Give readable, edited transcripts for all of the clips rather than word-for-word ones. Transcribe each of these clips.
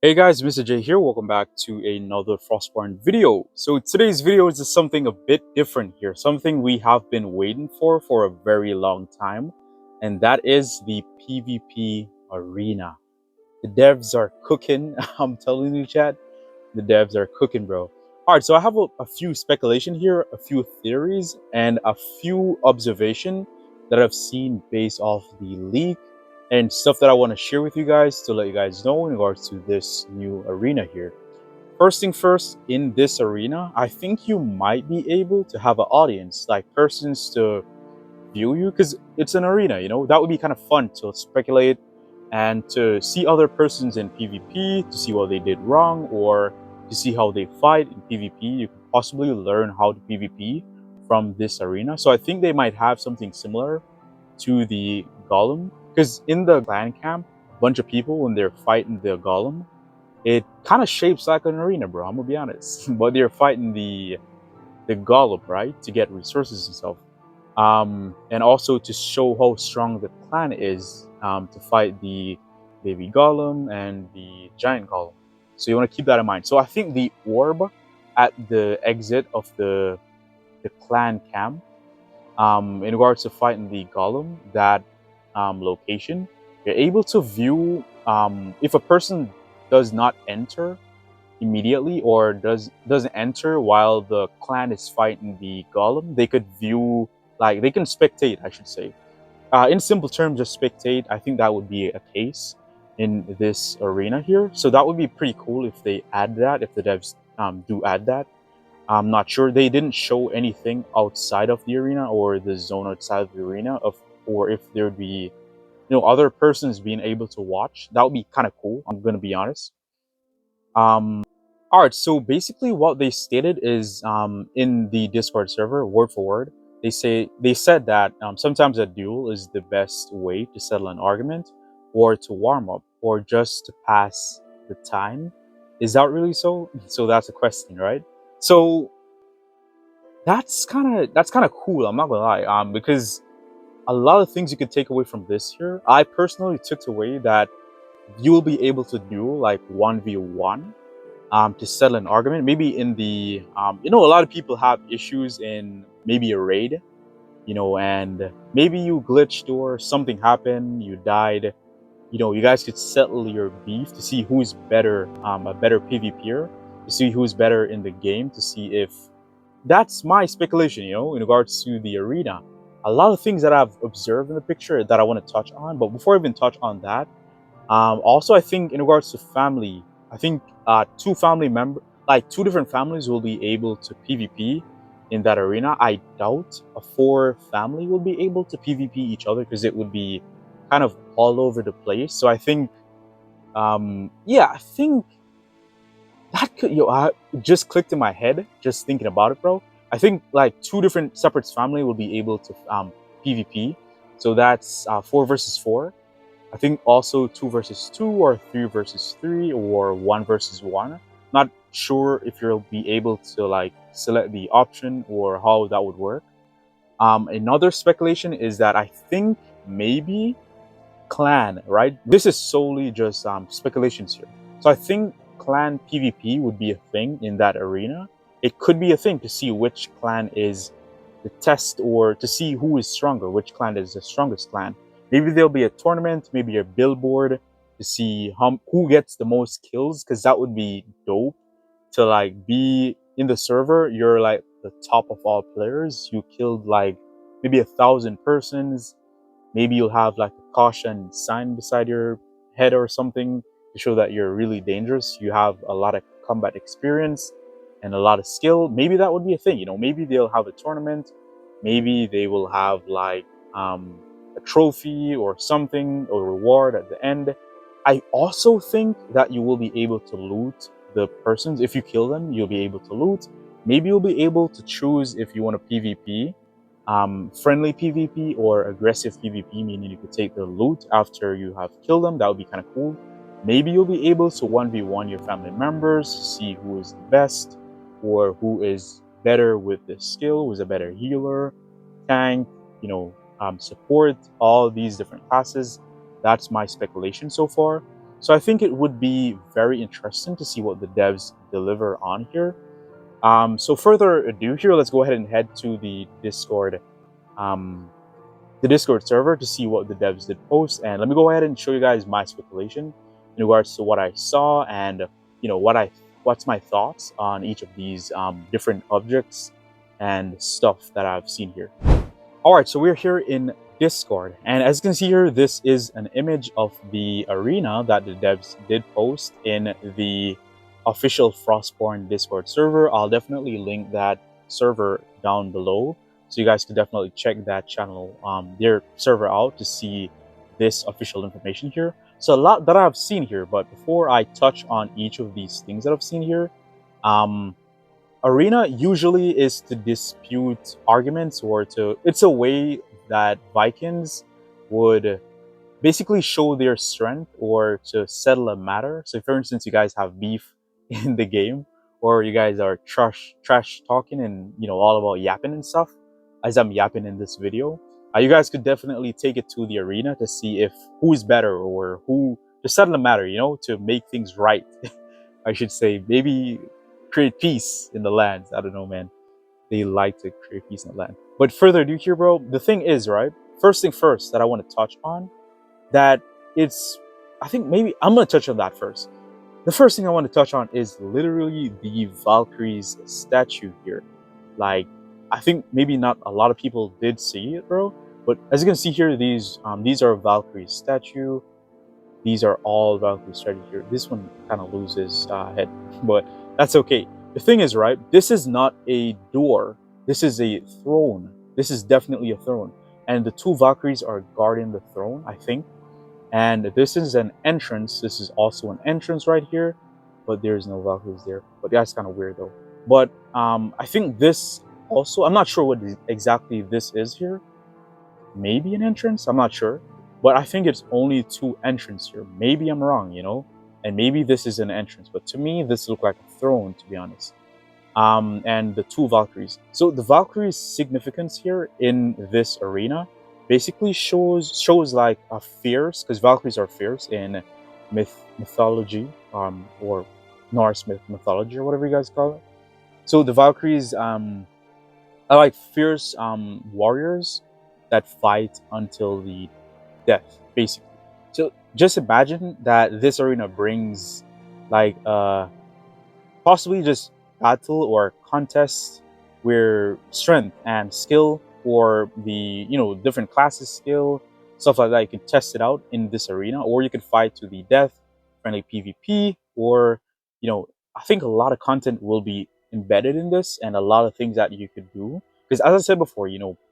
Hey guys, Mr. J here. Welcome back to another Frostborn video. So today's video is just something a bit different here, something we have been waiting for a very long time, and that is the PvP arena. The devs are cooking. I'm telling you, chat, the devs are cooking, bro. All right, so I have a few speculation here, a few theories, and a few observation that I've seen based off the leak and stuff that I want to share with you guys to let you guys know in regards to this new arena here. First thing first, in this arena, I think you might be able to have an audience, like persons to view you, because it's an arena, that would be kind of fun to speculate and to see other persons in PvP, to see what they did wrong, or to see how they fight in PvP. You can possibly learn how to PvP from this arena. So I think they might have something similar to the golem, because in the clan camp, a bunch of people, when they're fighting the golem, it kind of shapes like an arena, bro. I'm gonna be honest. But they're fighting the golem, right, to get resources and stuff, and also to show how strong the clan is, to fight the baby golem and the giant golem. So you want to keep that in mind. So I think the orb at the exit of the clan camp, in regards to fighting the golem, that location, you're able to view, if a person does not enter immediately or doesn't enter while the clan is fighting the golem, they could view, like they can spectate, I should say. In simple terms, just spectate. I think that would be a case in this arena here. So that would be pretty cool if they add that, if the devs do add that. I'm not sure. They didn't show anything outside of the arena or the zone outside of the arena or if there would be, other persons being able to watch. That would be kind of cool. I'm gonna be honest. All right. So basically, what they stated is, in the Discord server, word for word, they said that, sometimes a duel is the best way to settle an argument, or to warm up, or just to pass the time. Is that really so? So that's a question, right? So that's kind of cool. I'm not gonna lie, because a lot of things you could take away from this here. I personally took away that you will be able to do like 1v1, to settle an argument. Maybe in the, a lot of people have issues in maybe a raid, and maybe you glitched or something happened, you died. You guys could settle your beef to see who's better, a better PvPer, to see who's better in the game, to see if that's my speculation, in regards to the arena. A lot of things that I've observed in the picture that I want to touch on. But before I even touch on that, also I think in regards to family, I think two different families will be able to PvP in that arena. I doubt a four family will be able to PvP each other because it would be kind of all over the place. So I think, yeah, I think that could, I just clicked in my head just thinking about it, bro. I think like two different separate family will be able to PvP. So that's 4 versus 4. I think also 2 versus 2 or 3 versus 3 or 1 versus 1. Not sure if you'll be able to like select the option or how that would work. Another speculation is that I think maybe clan, right? This is solely just speculations here. So I think clan PvP would be a thing in that arena. It could be a thing to see which clan is the test, or to see who is stronger, which clan is the strongest clan. Maybe there'll be a tournament, maybe a billboard to see who gets the most kills, because that would be dope to like be in the server. You're like the top of all players. You killed like maybe 1,000 persons. Maybe you'll have like a caution sign beside your head or something to show that you're really dangerous. You have a lot of combat experience and a lot of skill. Maybe that would be a thing. Maybe they'll have a tournament. Maybe they will have like, a trophy or something, or reward at the end. I also think that you will be able to loot the persons. If you kill them, you'll be able to loot. Maybe you'll be able to choose if you want to PvP, friendly PvP or aggressive PvP, meaning you could take the loot after you have killed them. That would be kind of cool. Maybe you'll be able to 1v1 your family members to see who is the best, or who is better with the skill, who's a better healer, tank, support, all these different classes. That's my speculation so far. So I think it would be very interesting to see what the devs deliver on here. So further ado here, let's go ahead and head to um, the Discord server to see what the devs did post. And let me go ahead and show you guys my speculation in regards to what I saw and what's my thoughts on each of these different objects and stuff that I've seen here. All right, so we're here in Discord, and as you can see here, this is an image of the arena that the devs did post in the official Frostborn Discord server. I'll definitely link that server down below, so you guys can definitely check that channel, their server out to see this official information here. So a lot that I've seen here, but before I touch on each of these things that I've seen here, um, arena usually is to dispute arguments, or to it's a way that Vikings would basically show their strength or to settle a matter. So for instance, you guys have beef in the game, or you guys are trash talking and all about yapping and stuff, as I'm yapping in this video, you guys could definitely take it to the arena to see if who's better, or who to settle a matter, to make things right. I should say, maybe create peace in the lands. I don't know, man. They like to create peace in the land. But further ado here, bro, the thing is, right? First thing first that I want to touch on, that I think maybe I'm going to touch on that first. The first thing I want to touch on is literally the Valkyrie's statue here. Like, I think maybe not a lot of people did see it, bro. But as you can see here, these are Valkyrie's statue. These are all Valkyrie strategy here. This one kind of loses head, but that's okay. The thing is, right, this is not a door. This is a throne. This is definitely a throne. And the two Valkyries are guarding the throne, I think. And this is an entrance. This is also an entrance right here, but there's no Valkyries there. But that's kind of weird though. But I think this also, I'm not sure what exactly this is here. Maybe an entrance, I'm not sure. But I think it's only two entrances here. Maybe I'm wrong, and maybe this is an entrance. But to me, this looks like a throne, to be honest. And the two Valkyries. So the Valkyries' significance here in this arena basically shows like a fierce, because Valkyries are fierce in mythology, or Norse mythology, or whatever you guys call it. So the Valkyries are like fierce warriors that fight until the death, basically. So just imagine that this arena brings like possibly just battle or contest where strength and skill, or the different classes skill, stuff like that, you can test it out in this arena, or you can fight to the death, friendly PvP, or I think a lot of content will be embedded in this, and a lot of things that you could do, because as I said before,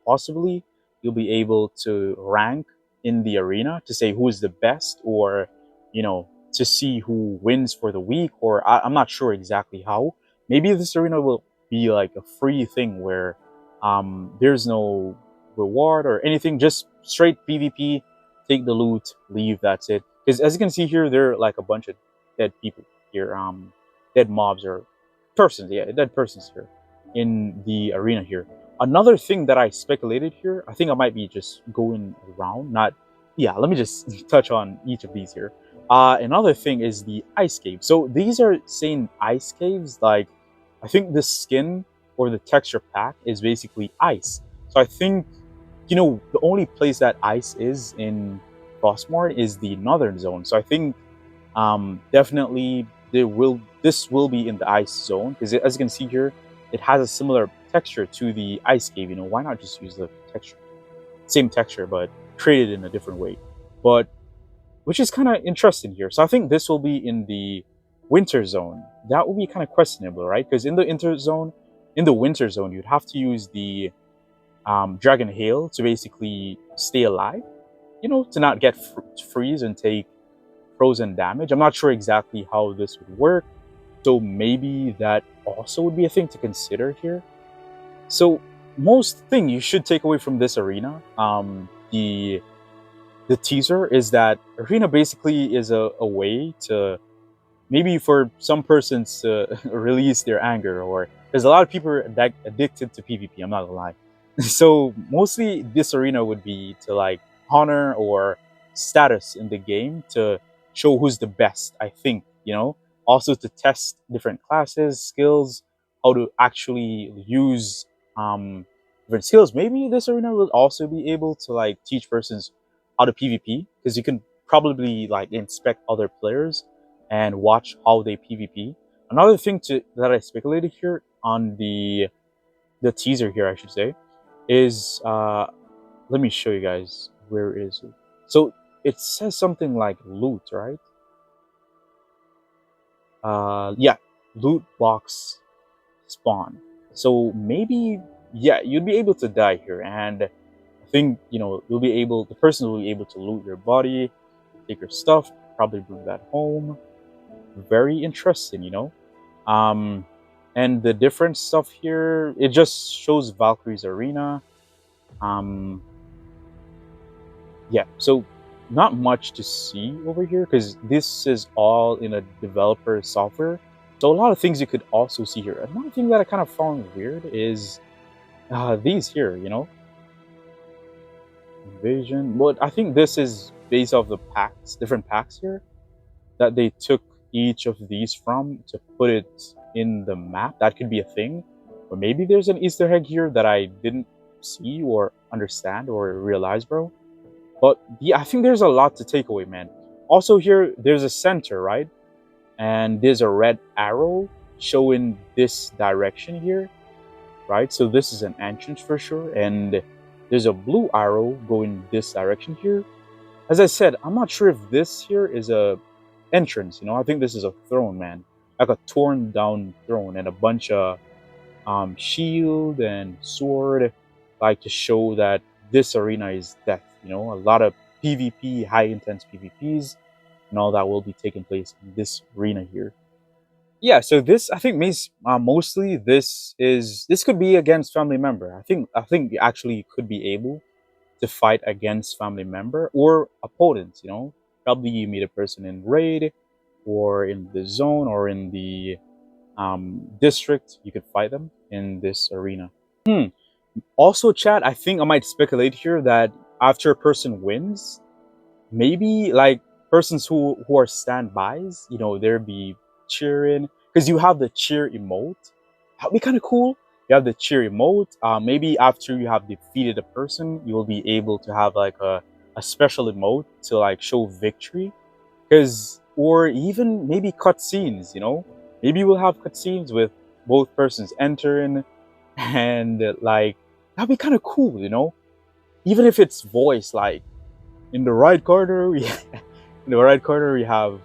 possibly you'll be able to rank in the arena to say who is the best, or to see who wins for the week, or I'm not sure exactly how. Maybe this arena will be like a free thing where there's no reward or anything, just straight PvP, take the loot, leave, that's it. Because as you can see here, there are like a bunch of dead people here, dead mobs or persons, yeah, dead persons here in the arena here. Another thing that I speculated here, I think I might be just going around, not, yeah, let me just touch on each of these here. Another thing is the ice cave. So these are saying ice caves, like, I think the skin or the texture pack is basically ice. So I think, the only place that ice is in Frostborn is the northern zone. So I think definitely this will be in the ice zone, because as you can see here, it has a similar texture to the ice cave. Why not just use the texture, same texture, but create it in a different way? But which is kind of interesting here. So I think this will be in the winter zone. That will be kind of questionable, right? Because in the winter zone, you'd have to use the dragon hail to basically stay alive, to not get freeze and take frozen damage. I'm not sure exactly how this would work, so maybe that also would be a thing to consider here. So most thing you should take away from this arena, the teaser, is that arena basically is a way to, maybe for some persons, to release their anger, or there's a lot of people addicted to PvP, I'm not gonna lie. So mostly this arena would be to like honor or status in the game, to show who's the best, I think, you know. Also to test different classes, skills, how to actually use different skills. Maybe this arena will also be able to like teach persons how to PvP, because you can probably like inspect other players and watch how they PvP. Another thing to that I speculated here on the teaser here, I should say, is let me show you guys. Where is it? So it says something like loot, right? Yeah, loot box spawn. So maybe, yeah, you'd be able to die here, and I think, you know, the person will be able to loot your body, take your stuff, probably bring that home. Very interesting, you know. Um, and the different stuff here, it just shows Valkyrie's arena. Um, yeah, so not much to see over here because this is all in a developer software. So a lot of things you could also see here. Another thing that I kind of found weird is these here, you know, invasion. But I think this is based off the packs, different packs here that they took each of these from to put it in the map. That could be a thing. Or maybe there's an Easter egg here that I didn't see or understand or realize, bro. But yeah, I think there's a lot to take away, man. Also here, there's a center, right? And there's a red arrow showing this direction here, right? So this is an entrance for sure. And there's a blue arrow going this direction here. As I said, I'm not sure if this here is a entrance, you know. I think this is a throne, man. Like a torn down throne and a bunch of shield and sword, like to show that this arena is death, you know. A lot of PvP, high intense PvPs and all that will be taking place in this arena here. Yeah, so this, I think, mostly this could be against family member. I think you actually could be able to fight against family member or opponents, you know. Probably you meet a person in raid or in the zone or in the district, you could fight them in this arena. Also, chat, I think I might speculate here that after a person wins, maybe like persons who are standbys, you know, there be cheering because you have the cheer emote. That'd be kind of cool. You have the cheer emote. Maybe after you have defeated a person, you will be able to have like a special emote to like show victory. Because, or even maybe cutscenes, you know, maybe we'll have cutscenes with both persons entering, and like that'd be kind of cool, you know, even if it's voice like in the right corner we in the right corner we have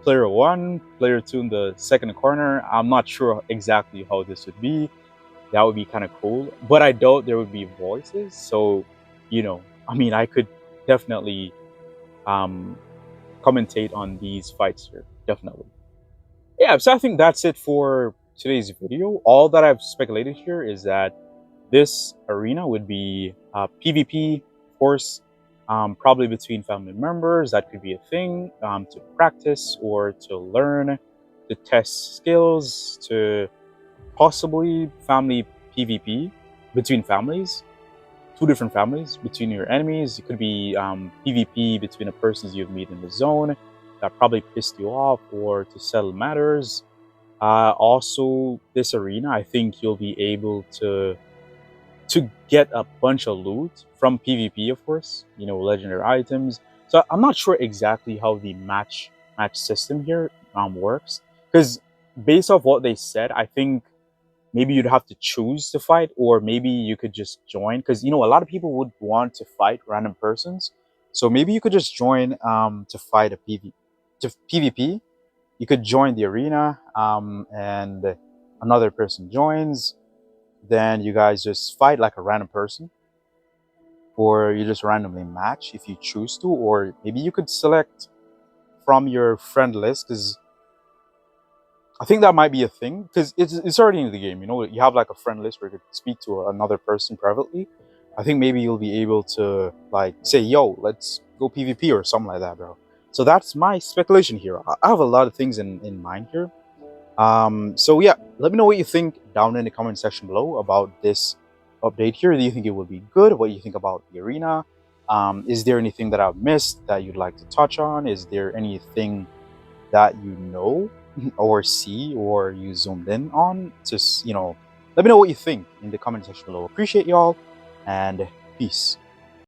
player one, player two in the second corner. I'm not sure exactly how this would be. That would be kind of cool, but I doubt there would be voices. So, you know, I mean, I could definitely um commentate on these fights here, definitely. Yeah, so I think that's it for today's video. All that I've speculated here is that this arena would be PvP, of course, probably between family members. That could be a thing to practice or to learn, to test skills, to possibly family PvP between families, two different families between your enemies. It could be PvP between the persons you've met in the zone that probably pissed you off, or to settle matters. Also, this arena, I think you'll be able to get a bunch of loot from PvP, of course, you know, legendary items. So I'm not sure exactly how the match system here works, because based off what they said, I think maybe you'd have to choose to fight, or maybe you could just join, because you know a lot of people would want to fight random persons. So maybe you could just join to fight to PvP. You could join the arena, and another person joins, then you guys just fight like a random person, or you just randomly match if you choose to, or maybe you could select from your friend list, because I think that might be a thing, because it's already in the game. You know, you have like a friend list where you could speak to another person privately. I think maybe you'll be able to like say, "Yo, let's go PvP" or something like that, bro. So that's my speculation here. I have a lot of things in mind here. So yeah, let me know what you think down in the comment section below about this update here. Do you think it would be good? What do you think about the arena? Is there anything that I've missed that you'd like to touch on? Is there anything that you know or see or you zoomed in on? Just, let me know what you think in the comment section below. Appreciate y'all, and peace.